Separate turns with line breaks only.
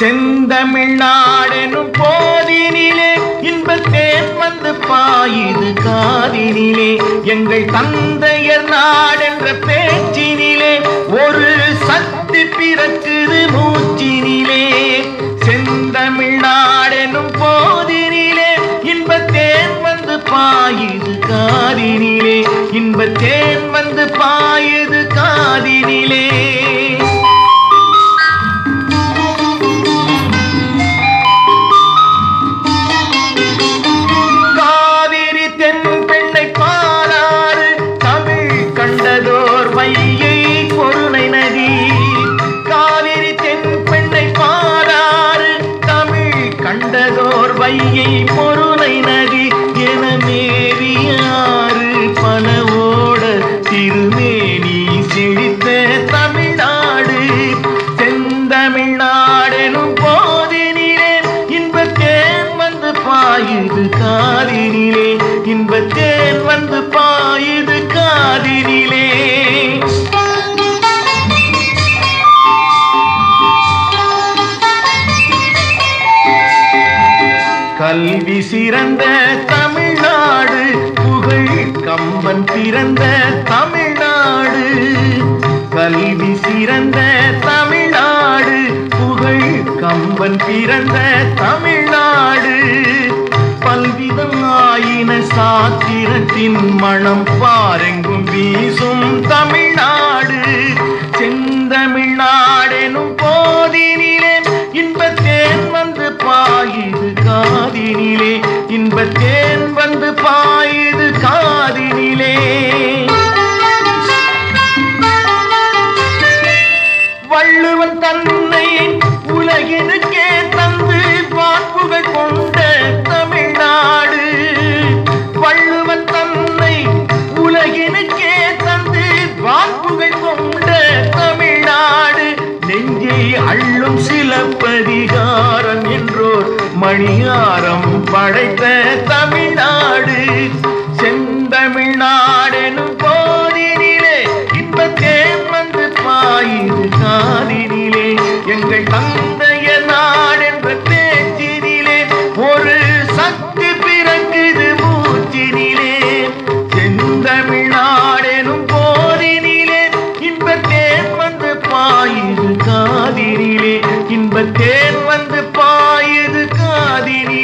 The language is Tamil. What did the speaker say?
செந்தமிழ்நாடெனும் போதினிலே இன்பத்தேன் வந்து பாயுது காதினிலே. எங்கள் தந்தையர் நாடென்ற பேச்சினிலே ஒரு சக்தி பிறக்குது மூச்சினிலே. செந்தமிழ்நாடெனும் போதினிலே இன்பத்தேன் வந்து பாயுது காதினிலே. இன்பத்தேன் வந்து பாயுது காதினிலே. வையை பொருணை நதி காவிரி தென்பெண்ணை பாராறு தமிழ் கண்டதோர் வையை பொருணை நதி என மேரியாறு பலவோட திருமேனி செழித்த தமிழ்நாடு. செந்தமிழ்நாடெனும் போதினிலே இன்பத்தேன் வந்து பாயுது காதினிலே. இன்பத்தேன் வந்து பாயுது காதினிலே. கல்வி சிறந்த தமிழ்நாடு புகழ் கம்பன் பிறந்த தமிழ்நாடு. கல்வி சிறந்த தமிழ்நாடு புகழ் கம்பன் பிறந்த தமிழ்நாடு. பல்விதம் ஆயின சாத்திரத்தின் மனம் பாரெங்கும் வீசும் தமிழ்நாடு. செந்தமிழ்நாடெனும் போதினிலே இன்பத்தேன் வந்து பாயுது காதினிலே. இன்பத்தேன் வந்து பாயுது காதினிலே. வள்ளுவன் தன்னை உலகினுக்கே தந்து வாக்குகள் கொண்ட தமிழ்நாடு. வள்ளுவன் தன்னை உலகினுக்கே தந்து வாக்குகள் கொண்ட தமிழ்நாடு. நெஞ்சை அள்ளும் சிலப்பதிகாரம் என்றோர் மணியாரம் படைத்த தமிழ்நாடு. செந்தமிழ்நாடெனும் போதினிலே இன்பத்தேன் வந்து பாயுது காதினிலே. எங்கள் தந்தைய நாடென்ற பேச்சினிலே ஒரு சக்தி பிறக்குது மூச்சினிலே. செந்தமிழ்நாடெனும் போதினிலே இன்பத்தேன் வந்து பாயுது காதினிலே. இன்பத்தேன் வந்து பாயுது காதினிலே.